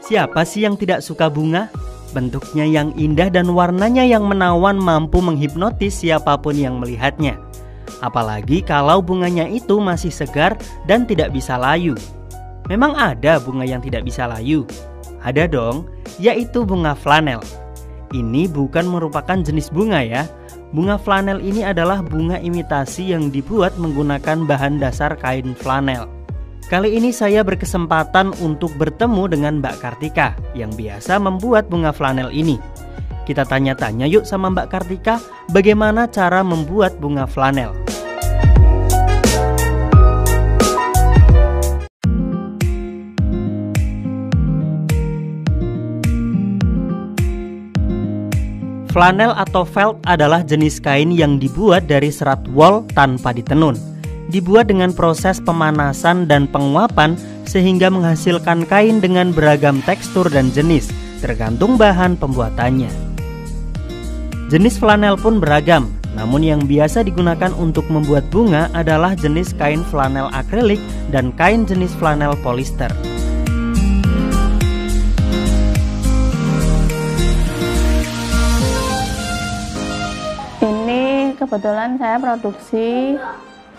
Siapa sih yang tidak suka bunga? Bentuknya yang indah dan warnanya yang menawan mampu menghipnotis siapapun yang melihatnya. Apalagi kalau bunganya itu masih segar dan tidak bisa layu. Memang ada bunga yang tidak bisa layu? Ada dong, yaitu bunga flanel. Ini bukan merupakan jenis bunga ya. Bunga flanel ini adalah bunga imitasi yang dibuat menggunakan bahan dasar kain flanel. Kali ini saya berkesempatan untuk bertemu dengan Mbak Kartika yang biasa membuat bunga flanel ini. Kita tanya-tanya yuk sama Mbak Kartika bagaimana cara membuat bunga flanel. Flanel atau felt adalah jenis kain yang dibuat dari serat wol tanpa ditenun. Dibuat dengan proses pemanasan dan penguapan sehingga menghasilkan kain dengan beragam tekstur dan jenis, tergantung bahan pembuatannya. Jenis flanel pun beragam, namun yang biasa digunakan untuk membuat bunga adalah jenis kain flanel akrilik dan kain jenis flanel polister. Ini kebetulan saya produksi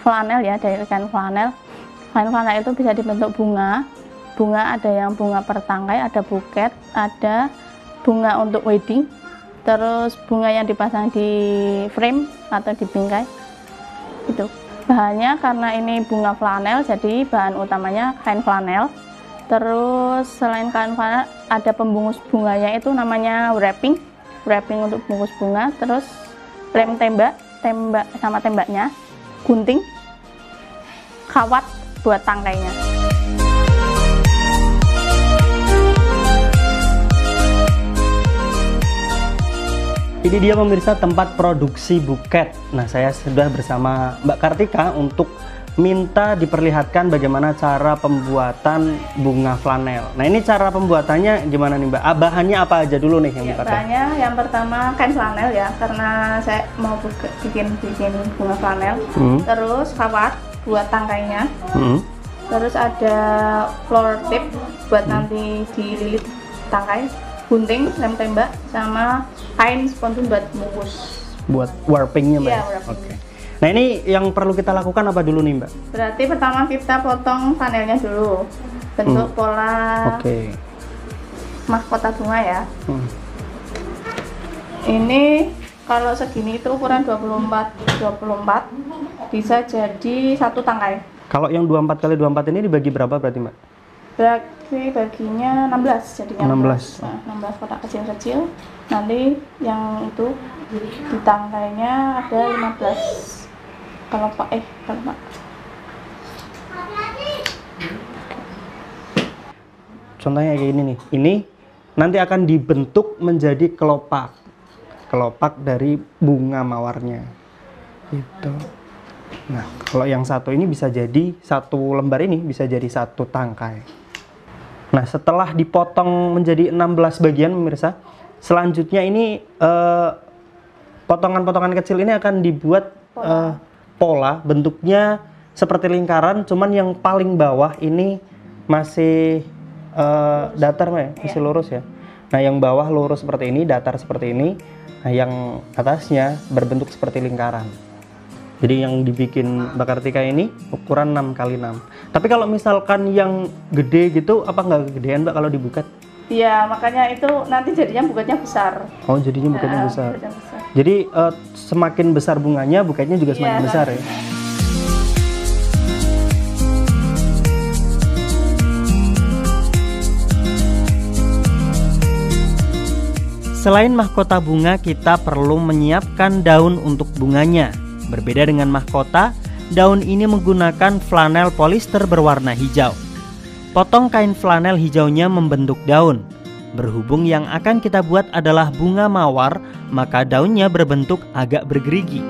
flanel ya, dari kain flanel. Kain flanel itu bisa dibentuk bunga. Bunga ada yang bunga per tangkai, ada buket, ada bunga untuk wedding. Terus bunga yang dipasang di frame atau di bingkai. Itu. Bahannya karena ini bunga flanel, jadi bahan utamanya kain flanel. Terus selain kain flanel ada pembungkus bunganya itu namanya wrapping. Wrapping untuk bungkus bunga, terus lem tembak sama tembaknya, gunting, kawat buat tangkainya. Ini dia pemirsa tempat produksi buket. Nah, saya sudah bersama Mbak Kartika untuk minta diperlihatkan bagaimana cara pembuatan bunga flanel. Nah, ini cara pembuatannya gimana nih Mbak? Bahannya apa aja dulu nih yang dipakai? Bahannya yang pertama kain flanel ya, karena saya mau bikin bunga flanel. Terus kawat buat tangkainya. Terus ada flower tip buat nanti dililit tangkai, gunting, lem tembak, sama kain sponsum buat bungkus. Buat warpingnya Mbak? Iya, warping. Oke. Nah, ini yang perlu kita lakukan apa dulu nih Mbak? Berarti pertama kita potong flanelnya dulu, bentuk pola mahkota bunga ya. Ini kalau segini itu ukuran 24 bisa jadi satu tangkai. Kalau yang 24 kali 24 ini dibagi berapa berarti Mbak? Berarti baginya 16 jadinya. 16. Nah, 16 kotak kecil-kecil. Nanti yang itu di tangkainya ada 15. Kalau Pak Contohnya kayak gini nih. Ini nanti akan dibentuk menjadi kelopak. Kelopak dari bunga mawarnya. Gitu. Nah, kalau yang satu ini bisa jadi satu lembar ini bisa jadi satu tangkai. Nah, setelah dipotong menjadi 16 bagian pemirsa, selanjutnya ini potongan-potongan kecil ini akan dibuat pola, bentuknya seperti lingkaran, cuman yang paling bawah ini masih datar masih lurus ya. Nah, yang bawah lurus seperti ini, datar seperti ini. Nah, yang atasnya berbentuk seperti lingkaran. Jadi yang dibikin Mbak Kartika ini ukuran 6 x 6. Tapi kalau misalkan yang gede gitu, apa nggak kegedean Mbak kalau dibuket? Iya, makanya itu nanti jadinya buketnya besar. Oh, jadinya buketnya besar. Jadi semakin besar bunganya, buketnya juga semakin besar ya? Selain mahkota bunga, kita perlu menyiapkan daun untuk bunganya. Berbeda dengan mahkota, daun ini menggunakan flanel polister berwarna hijau. Potong kain flanel hijaunya membentuk daun. Berhubung yang akan kita buat adalah bunga mawar, maka daunnya berbentuk agak bergerigi.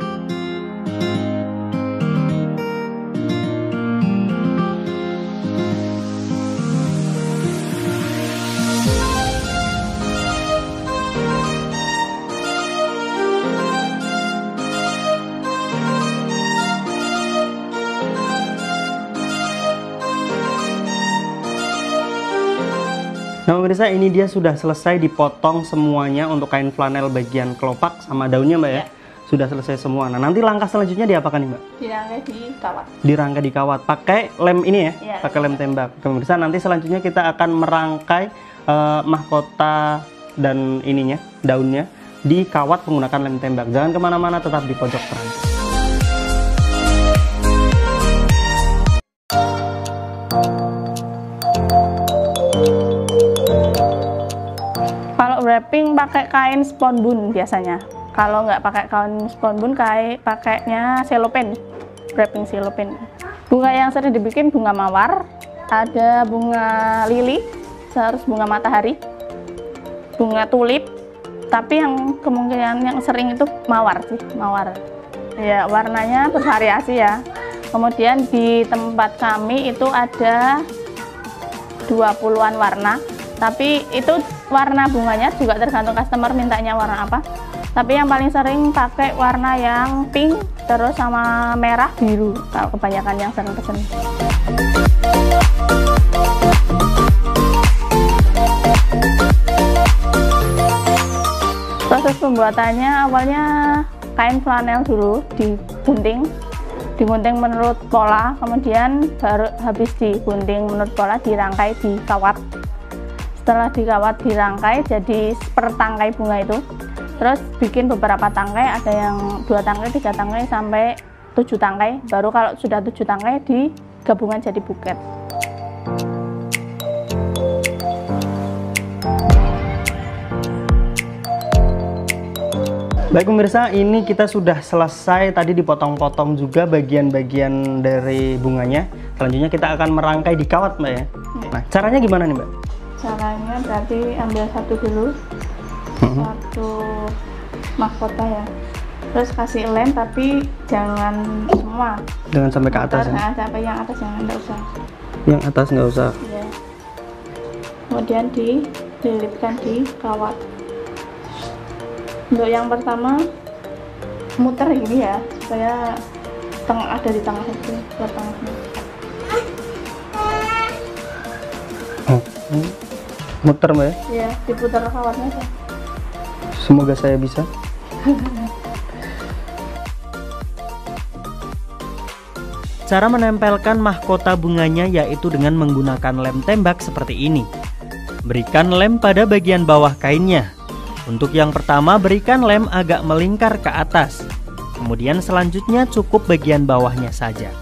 Nah pemirsa, ini dia sudah selesai dipotong semuanya untuk kain flanel bagian kelopak sama daunnya Mbak ya. Sudah selesai semua. Nah nanti langkah selanjutnya diapakan nih Mbak? Dirangkai di kawat. Dirangkai di kawat. Pakai lem ini ya? Iya, pakai lem tembak. Pemirsa, nanti selanjutnya kita akan merangkai mahkota dan ininya, daunnya di kawat menggunakan lem tembak. Jangan kemana-mana, tetap di pojok terang. Kalau wrapping pakai kain sponbun biasanya. Kalau nggak pakai kain sponbun, pakainya selopen, wrapping selopen. Bunga yang sering dibikin bunga mawar, ada bunga lili, terus bunga matahari, bunga tulip. Tapi yang kemungkinan yang sering itu mawar sih, mawar. Ya warnanya bervariasi ya. Kemudian di tempat kami itu ada 20-an warna. Tapi itu warna bunganya juga tergantung customer mintanya warna apa. Tapi yang paling sering pakai warna yang pink, terus sama merah biru. Kalau kebanyakan yang sering pesen. Proses pembuatannya awalnya kain flanel dulu digunting menurut pola, kemudian baru habis digunting menurut pola dirangkai di kawat. Setelah dikawat dirangkai jadi per tangkai bunga itu, terus bikin beberapa tangkai, ada yang 2 tangkai, 3 tangkai sampai 7 tangkai. Baru kalau sudah 7 tangkai digabungan jadi buket. Baik pemirsa, ini kita sudah selesai tadi dipotong-potong juga bagian-bagian dari bunganya. Selanjutnya kita akan merangkai di kawat Mbak ya. Nah caranya gimana nih Mbak? Caranya berarti ambil satu dulu, satu mahkota ya. Terus kasih lem tapi jangan semua. Jangan sampai ke atas ya? Sampai yang atas jangan, nggak usah. Yang atas nggak usah? Ya. Kemudian dililitkan di kawat. Untuk yang pertama muter ini ya, supaya ada di tengah itu, ke tengahnya. Muter Mbak ya? Iya, diputar kawatnya aja. Semoga saya bisa. Cara menempelkan mahkota bunganya yaitu dengan menggunakan lem tembak seperti ini. Berikan lem pada bagian bawah kainnya. Untuk yang pertama berikan lem agak melingkar ke atas. Kemudian selanjutnya cukup bagian bawahnya saja.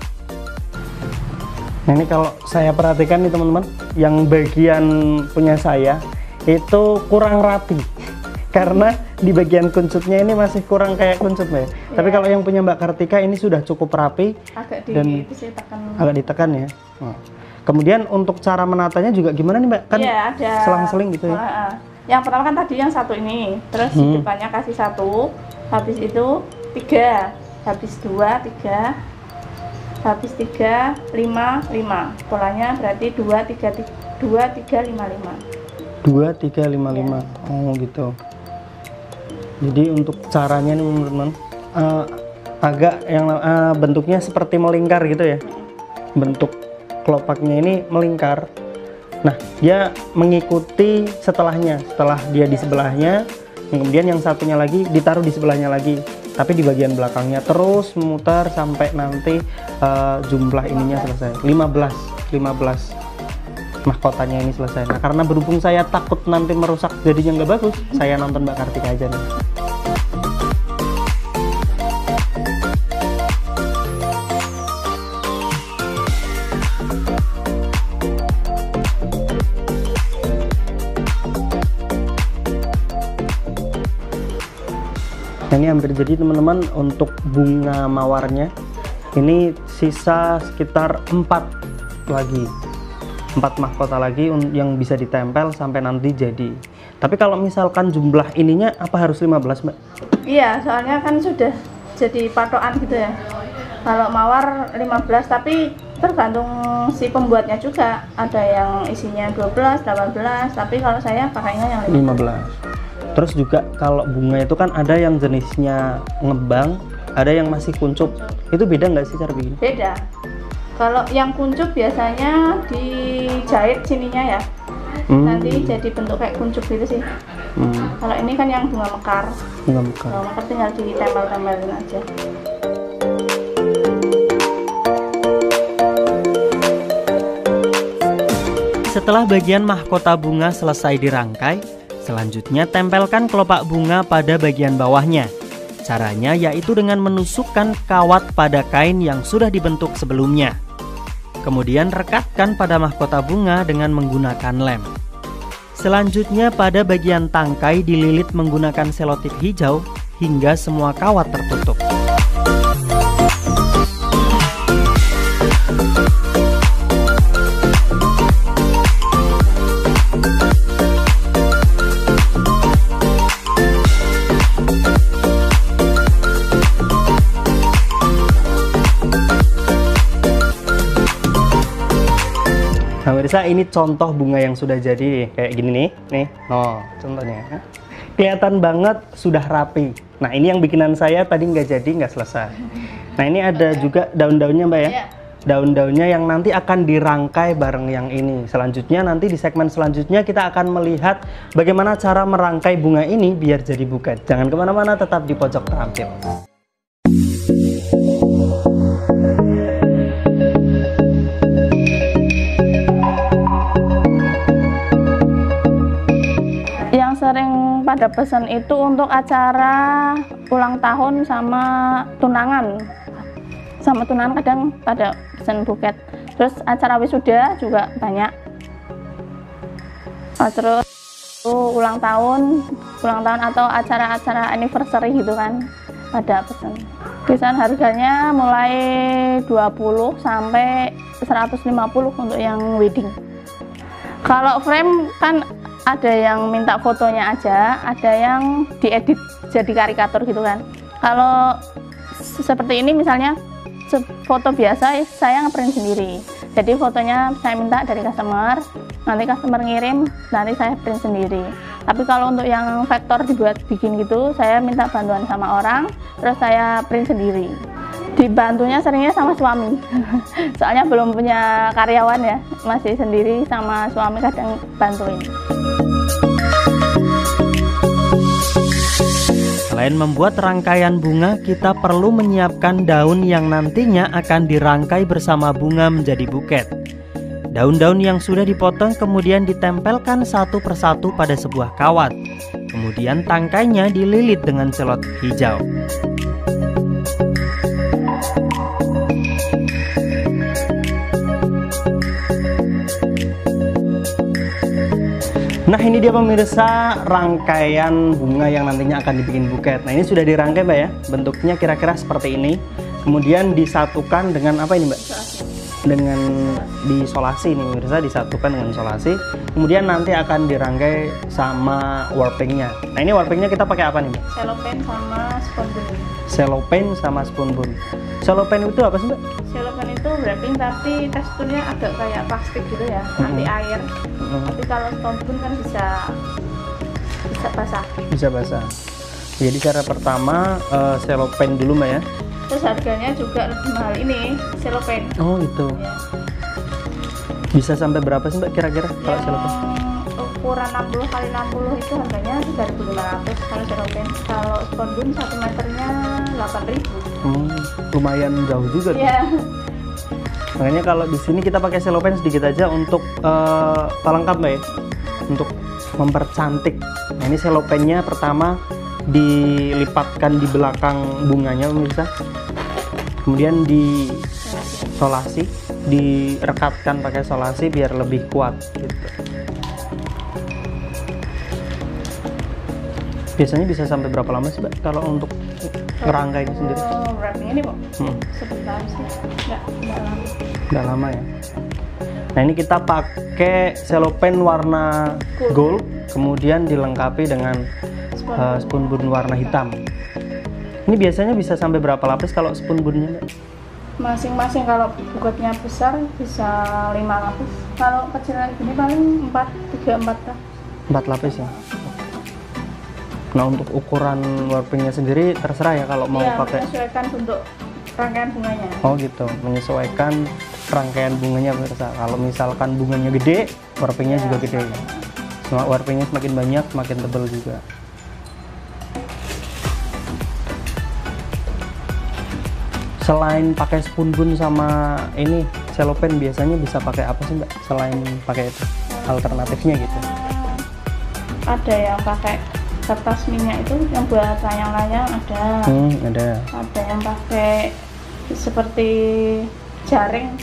Nah ini kalau saya perhatikan nih teman-teman, yang bagian punya saya itu kurang rapi. Karena di bagian kuncupnya ini masih kurang kayak kuncup ya. Tapi kalau yang punya Mbak Kartika ini sudah cukup rapi. Agak ditekan ya. Nah. Kemudian untuk cara menatanya juga gimana nih Mbak? Kan ada selang-seling gitu ya. Yang pertama kan tadi yang satu ini, terus di depannya kasih 1, habis itu 3, habis 2, 3, habis 3, 5, 5. Polanya berarti 2, 3, 5, 5. 2, 3, 5, 5. Oh gitu. Jadi untuk caranya nih teman-teman, agak yang bentuknya seperti melingkar gitu ya. Bentuk kelopaknya ini melingkar. Nah, dia mengikuti setelahnya. Setelah dia di sebelahnya, kemudian yang satunya lagi ditaruh di sebelahnya lagi. Tapi di bagian belakangnya terus memutar sampai nanti jumlah ininya selesai. 15 mahkotanya ini selesai. Nah, karena berhubung saya takut nanti merusak jadinya nggak bagus, saya nonton Mbak Kartika aja nih. Nah, ini hampir jadi teman-teman. Untuk bunga mawarnya ini sisa sekitar 4 mahkota lagi yang bisa ditempel sampai nanti jadi. Tapi kalau misalkan jumlah ininya apa harus 15 Mbak? Iya, soalnya kan sudah jadi patokan gitu ya. Kalau mawar 15, tapi tergantung si pembuatnya juga. Ada yang isinya 12, 18, tapi kalau saya pakainya yang 15. Terus juga kalau bunga itu kan ada yang jenisnya ngembang, ada yang masih kuncup. Itu beda nggak sih cara bikin? Beda. Kalau yang kuncup biasanya dijahit sininya ya. nanti jadi bentuk kayak kuncup gitu sih. Kalau ini kan yang bunga mekar. Bunga mekar tinggal ditempel-tempelin aja. Setelah bagian mahkota bunga selesai dirangkai, selanjutnya tempelkan kelopak bunga pada bagian bawahnya. Caranya yaitu dengan menusukkan kawat pada kain yang sudah dibentuk sebelumnya. Kemudian rekatkan pada mahkota bunga dengan menggunakan lem. Selanjutnya pada bagian tangkai dililit menggunakan selotip hijau hingga semua kawat tertutup. Nah pemirsa, ini contoh bunga yang sudah jadi kayak gini nih, contohnya. Kelihatan banget sudah rapi. Nah ini yang bikinan saya tadi nggak jadi, nggak selesai. Nah ini ada juga daun-daunnya Mbak ya? Daun-daunnya yang nanti akan dirangkai bareng yang ini. Selanjutnya nanti di segmen selanjutnya kita akan melihat bagaimana cara merangkai bunga ini biar jadi buket. Jangan kemana-mana, tetap di Pojok Terampil. Sering pada pesan itu untuk acara ulang tahun sama tunangan. Sama tunangan kadang pada pesan buket. Terus acara wisuda juga banyak. Terus ulang tahun atau acara-acara anniversary gitu kan pada pesan. Kisaran harganya mulai 20 sampai 150 untuk yang wedding. Kalau frame kan ada yang minta fotonya aja, ada yang diedit jadi karikatur gitu kan. Kalau seperti ini misalnya foto biasa saya ngeprint sendiri. Jadi fotonya saya minta dari customer, nanti customer ngirim, nanti saya print sendiri. Tapi kalau untuk yang vektor dibuat bikin gitu, saya minta bantuan sama orang, terus saya print sendiri. Dibantunya seringnya sama suami. Soalnya belum punya karyawan ya, masih sendiri sama suami kadang bantuin. Selain membuat rangkaian bunga, kita perlu menyiapkan daun yang nantinya akan dirangkai bersama bunga menjadi buket. Daun-daun yang sudah dipotong kemudian ditempelkan satu persatu pada sebuah kawat. Kemudian tangkainya dililit dengan selotip hijau. Nah ini dia pemirsa rangkaian bunga yang nantinya akan dibikin buket. Nah ini sudah dirangkai Mbak ya, bentuknya kira-kira seperti ini. Kemudian disatukan dengan apa ini Mbak? Dengan disolasi nih pemirsa, disatukan dengan solasi. Kemudian nanti akan dirangkai sama warpingnya. Nah ini warpingnya kita pakai apa nih Mbak? Selopen sama spons. Selopen sama spons. Selopen itu apa sih Mbak? Selopen itu wrapping tapi teksturnya agak kayak plastik gitu ya, anti air. Tapi kalau spons kan bisa basah. Bisa basah. Jadi cara pertama selopen dulu Mbak ya. Terus harganya juga lebih mahal ini selopen. Oh itu. Ya. Bisa sampai berapa sih Mbak kira-kira kalau selopen? Ukuran 60 x 60 itu harganya 3.500 kalau selopen. Kalau spons 1 meternya 8.000. Lumayan jauh juga. Iya. Makanya kalau di sini kita pakai selopen sedikit aja untuk pelengkap Mbak ya, untuk mempercantik. Nah ini selopennya pertama dilipatkan di belakang bunganya pemirsa, kemudian disolasi, direkatkan pakai solasi biar lebih kuat gitu. Biasanya bisa sampai berapa lama sih Mbak kalau untuk ngerangkai ini sendiri? Wrapping ini Pak, sebentar sih, nggak lama ya. Nah ini kita pakai selopen warna gold, kemudian dilengkapi dengan spons warna hitam. Ini biasanya bisa sampai berapa lapis kalau spons-bunnya Mbak? Masing-masing kalau buketnya besar bisa 5 lapis. Kalau kecil gini paling 4 lapis ya. Nah untuk ukuran warpingnya sendiri terserah ya kalau mau pakai. Menyesuaikan bentuk rangkaian bunganya. Oh gitu, menyesuaikan rangkaian bunganya pemirsa. Kalau misalkan bunganya gede, warpingnya juga gede. Warpingnya semakin banyak, semakin tebal juga. Selain pakai spoon bun sama ini cellophane, biasanya bisa pakai apa sih Mbak? Selain pakai itu, alternatifnya gitu. Ada yang pakai kertas minyak itu yang buat layang-layang, ada. Ada yang pakai seperti jaring,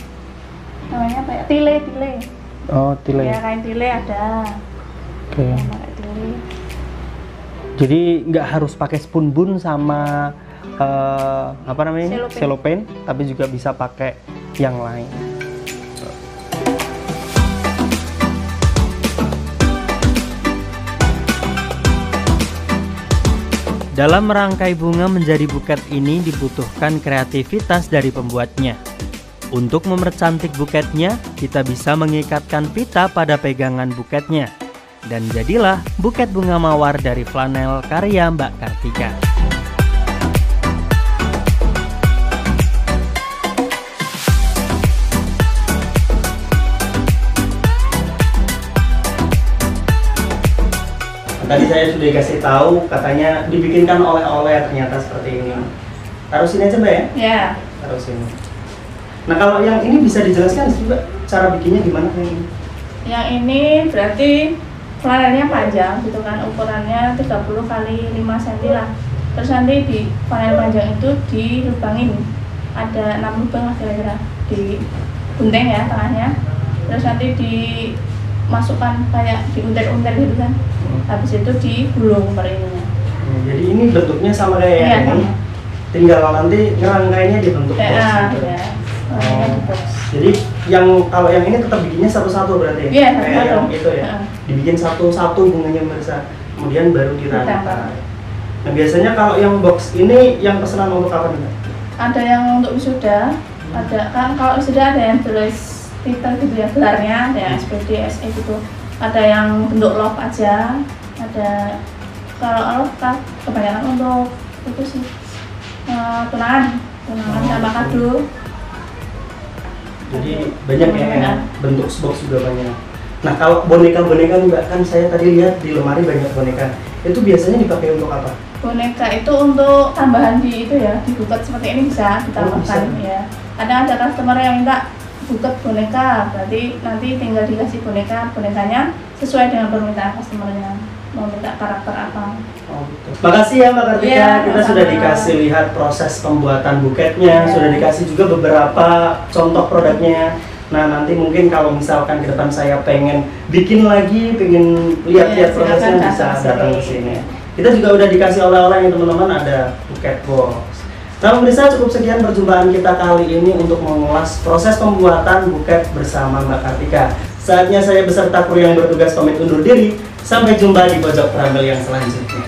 namanya apa ya? Tile. Oh, tile. Ya, kain tile ada. Oke. Jadi nggak harus pakai spoon bun sama apa namanya, cellophane, tapi juga bisa pakai yang lain. Dalam merangkai bunga menjadi buket ini dibutuhkan kreativitas dari pembuatnya. Untuk mempercantik buketnya, kita bisa mengikatkan pita pada pegangan buketnya. Dan jadilah buket bunga mawar dari flanel karya Mbak Kartika. Tadi saya sudah dikasih tahu, katanya dibikinkan oleh-oleh, ternyata seperti ini. Taruh sini aja Mbak ya? Ya. Taruh sini. Nah kalau yang ini bisa dijelaskan juga cara bikinnya gimana kayak ini? Yang ini berarti flanelnya panjang gitu kan, ukurannya 30 kali 5 cm lah. Terus nanti di flanel panjang itu dilubangin, ada 6 lubang lah kira-kira, di gunting ya tengahnya. Terus nanti dimasukkan kayak diunter-unter gitu kan. Habis itu digulung per ininya. Jadi ini bentuknya sama kayak yang ini, tinggal nanti ngerangkainya dibentuk box gitu. Ya. Jadi kalau yang ini tetap bikinnya satu-satu berarti? Iya, kayak satu-satu. yang itu ya? Dibikin satu-satu bunganya besar, kemudian baru dirangkai. Nah biasanya kalau yang box ini yang pesanan untuk apa nih? Ada yang untuk wisuda, ada kan kalau wisuda ada yang tulis titel gitu ya, gelarnya, ada yang SPD, SE gitu. Ada yang bentuk love aja, ada kalau love kan kebanyakan untuk itu sih tunangan sama kado. Jadi banyak ya, bentuk box juga banyak. Nah kalau boneka-boneka Mbak, kan saya tadi lihat di lemari banyak boneka. Itu biasanya dipakai untuk apa? Boneka itu untuk tambahan di itu ya, di buket seperti ini bisa ditambahkan ya. Ada customer yang minta buket boneka, berarti nanti tinggal dikasih bonekanya sesuai dengan permintaan customernya, mau minta karakter apa. Oh, gitu. Makasih ya Mbak Kartika, ya, kita sudah dikasih lihat proses pembuatan buketnya, sudah dikasih juga beberapa contoh produknya. Nah nanti mungkin kalau misalkan ke depan saya pengen bikin lagi, pengen lihat-lihat prosesnya, bisa datang ke sini. Kita juga udah dikasih oleh-oleh yang teman-teman, ada buket box. Nah pemirsa, cukup sekian perjumpaan kita kali ini untuk mengulas proses pembuatan buket bersama Mbak Kartika. Saatnya saya beserta kru yang bertugas pamit undur diri. Sampai jumpa di pojok terampil yang selanjutnya.